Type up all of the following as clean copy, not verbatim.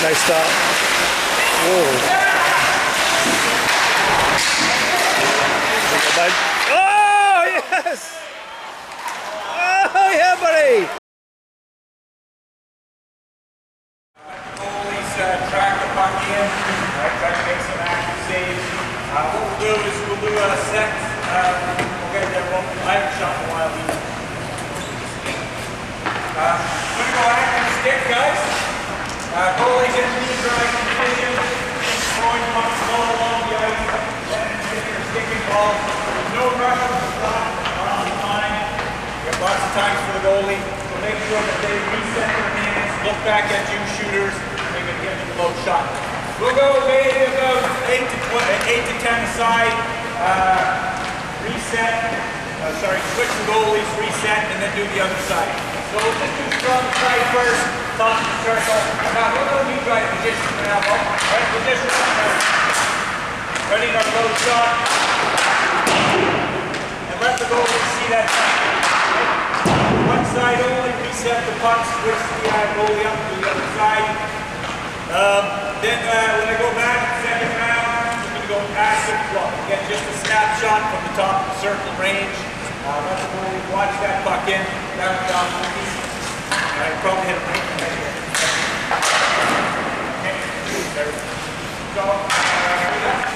Nice stop. Whoa. Oh, yes! Oh, yeah, buddy! Goalies track the puck in, try to make some active saves. What we'll do is we'll do a set. We'll get there. I haven't shot in a while either. We're going to go active stick, guys. Goalies in knee dry condition, throwing pucks low along the ice, and get your sticking ball. No rush on the clock, lots of time. You have lots of times for the goalie. So make sure that they reset their hands, look back at you shooters, they're going to get you the low shot. We'll go maybe about 8 to 10 aside, reset, switch the goalies, reset, and then do the other side. So we'll just do strong side first, top of the circle. Now we're going to need right position now. Right position. Ready to low shot. And let the goalie see that time. One side only, reset the puck, switch the goalie up to the other side. Then when I go back to the second round, I'm going to go passive flow. Get just a snapshot from the top of the circle range. Let the goalie watch that puck in, down the top of the piece. I probably hit a break right here. Okay, there we go. Do that.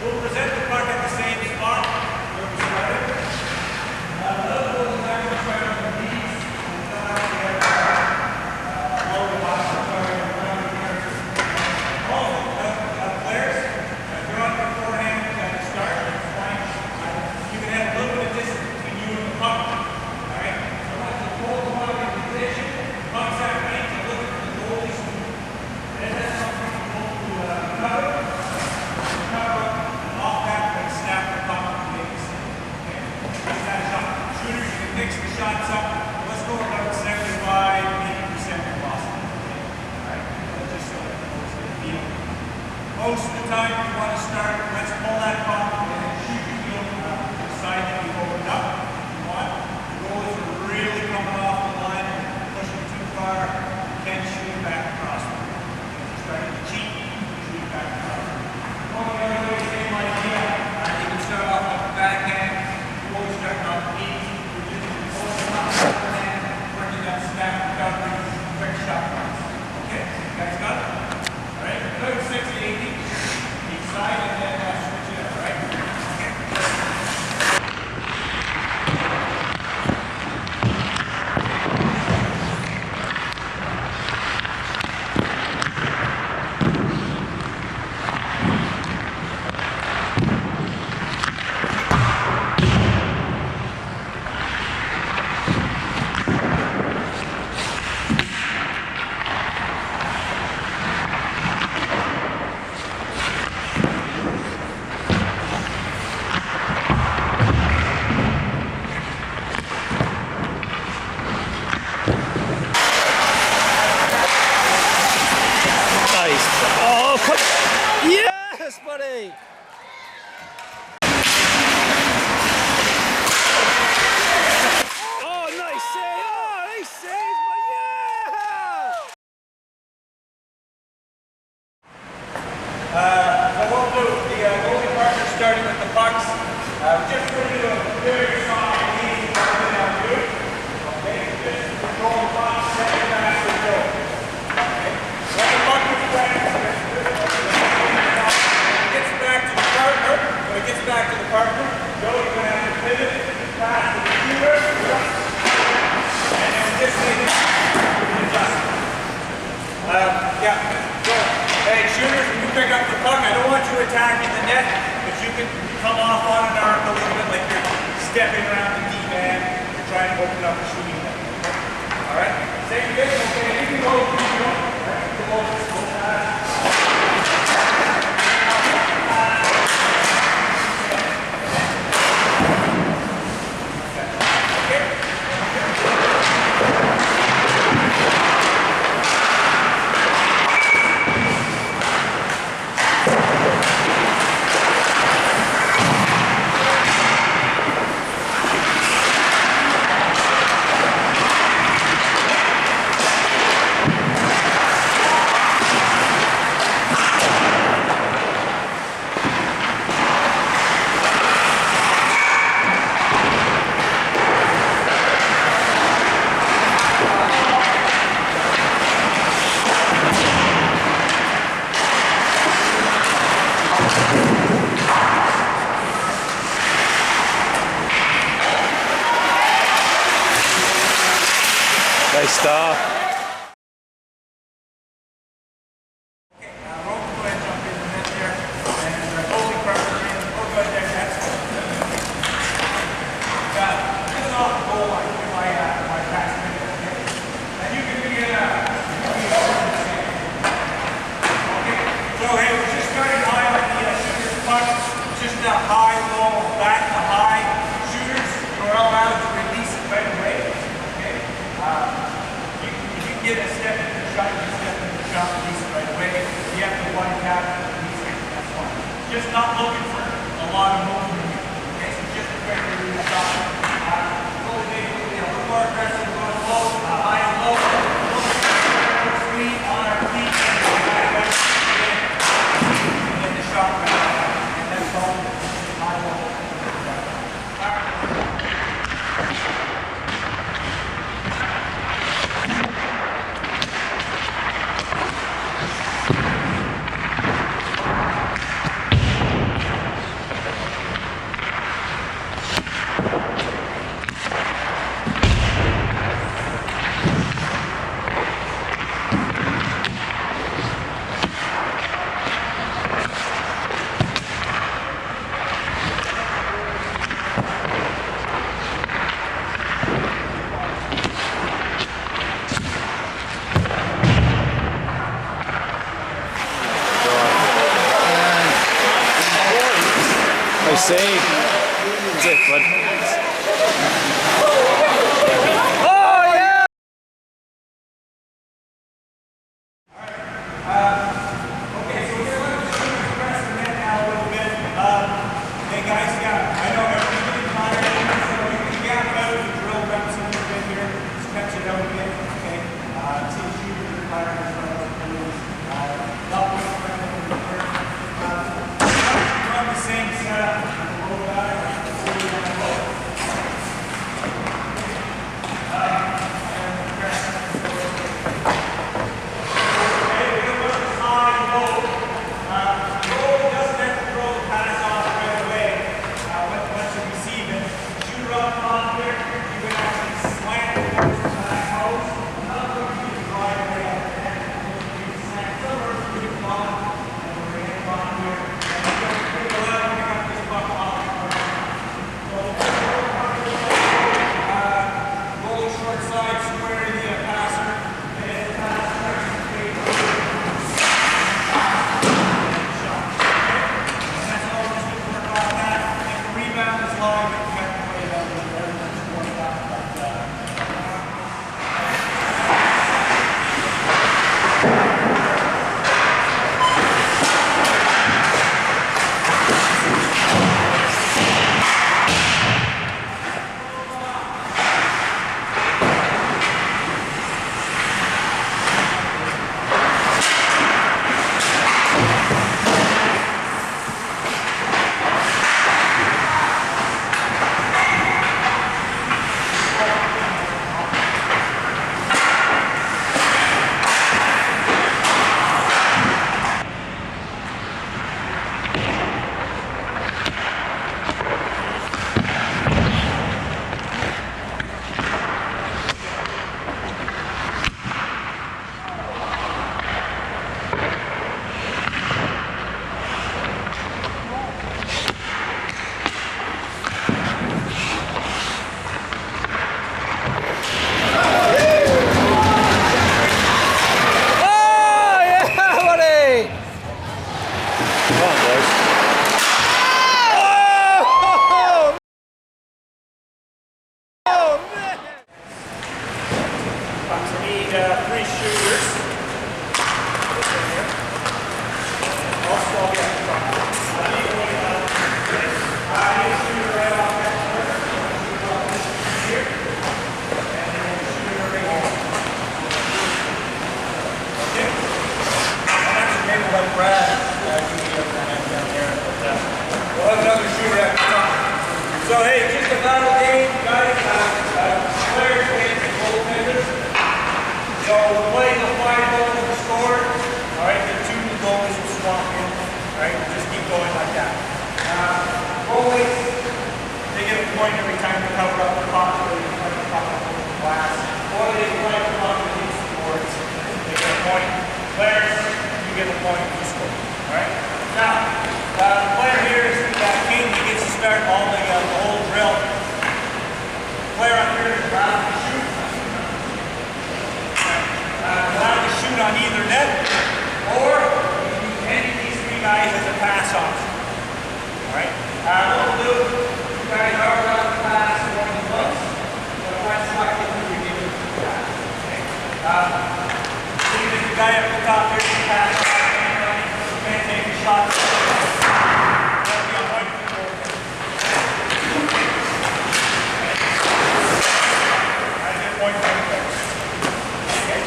We'll present the puck at the same spot where we started. Another goal is actually trying on the knees. It's not actually all the box are trying around the players. All the players, if you're on your forehand at the start, it's fine. You can have a little bit of distance between you and the puck. Alright? So once you hold the puck in position, the puck's at range, you look at the goalie's move. And that's something you hold to cover. Mix the shots up. Let's go about 75, 80% velocity. Alright? Just so that the goal's going to feel. Most of the time, if you want to start, let's pull that puck and then shoot your heel to the side that you opened up. If you want. The goalies are really coming off the line and pushing too far. You can't shoot it back across. If you're starting to cheat, shoot it back across. Same idea. You can start off with the backhand. The goalie's starting off the knees. Working that snap recovery, quick shot runs. Okay, you guys got it? Alright, good 60, 80. Each side and then switch it up, right? Yes, buddy! Oh, nice save! Oh, nice save! Yeah! So what we'll do, the goalie partner starting with the pucks. Just going to do a very soft and easy puck now, dude. Okay, just control the puck, set it back to the goal. Okay, let the puck be back. Gets back to you attacking the net, but you can come off on an arc a little bit like you're stepping around the D-man. You're trying to open up a shooting net. All right? Same thing. Okay, you can go. You can go. All right, go fast. Nice stop. High, low, back to high shooters, you're allowed to release it right away. Okay? You can get a step in the shot, you can step in the shot, release it right away. You have to one tap, release it, that's fine. Just not looking for a lot of movement here. Okay, so just a quick release shot. Really maybe a little more aggressive, going low, high and low. Feet on our feet, and then the shot right now. And that's all. Nice save. That's it, bud. Oh, yeah! Okay, so we're going to press the net now a little bit. Hey guys, yeah, I know everything is fine, so you can gap out of the drill reps a little bit here. Stretch it out a bit, okay? See the shooter is firing as well as the balloons. Double spread over the curve. Run the same setup. Roll it out. these shooters. Also, I'll get the front. Shooter right off that corner. Here. And then shooter right here. Okay. Maybe we'll let Brad give me up the hand down there. But, we'll have another shooter at the top. So hey, just a battle game, guys. Players against the goaltenders. So we're playing the 5 goals to score. All right, the 2 goals will swap in. All right, just keep going like that. Goalies, they get a point every time they cover up the puck, or they cover the puck up with the glass, or they play the puck against the boards. They get a point. Players, you get a point if you score. All right. Now, the player here is King. He gets to start all the whole drill. Player up here is allowed to shoot. Allowed to shoot on either net, or any of these 3 guys as a pass option. All right. What we'll do, you guys are allowed to pass one of the books. But if that's not good, we give it to the guy. Okay. See if the guy up the top here can pass. You can't take a shot. That'll be a point for the goaltender. I get a point for the goaltender. Okay.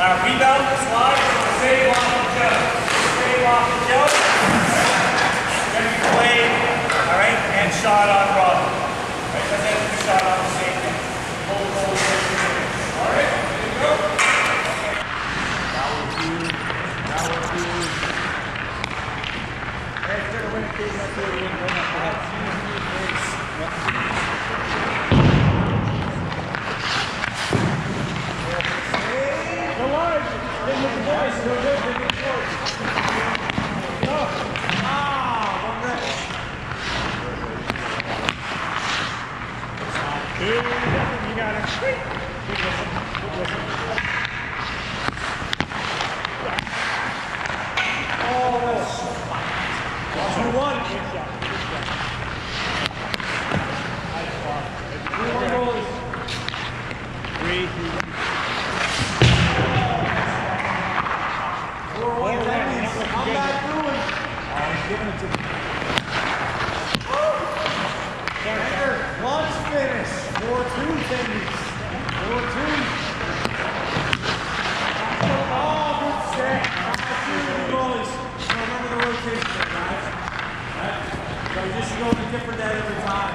Rebound, slide, save off the jump. Save off the jump. Then we play, all right, and shot on Robin. All right, let's have a shot on the same thing. Hold the goal. All right, there you go. That was good. That was good. Hey, if you're going to win a game, that's what we're going to you got it. Good listen. Good listen. Oh, 2-1. Good shot. Good shot. Nice ball. 3-1 goalies. 3-3. 4-1 penalties. I'm not doing. Oh, he's giving it to me. Launch finish. 4-2 penalties. 4-2. Oh, good set. 5-2 goalies. Remember the rotation, guys. Right? So just go to a different net every time.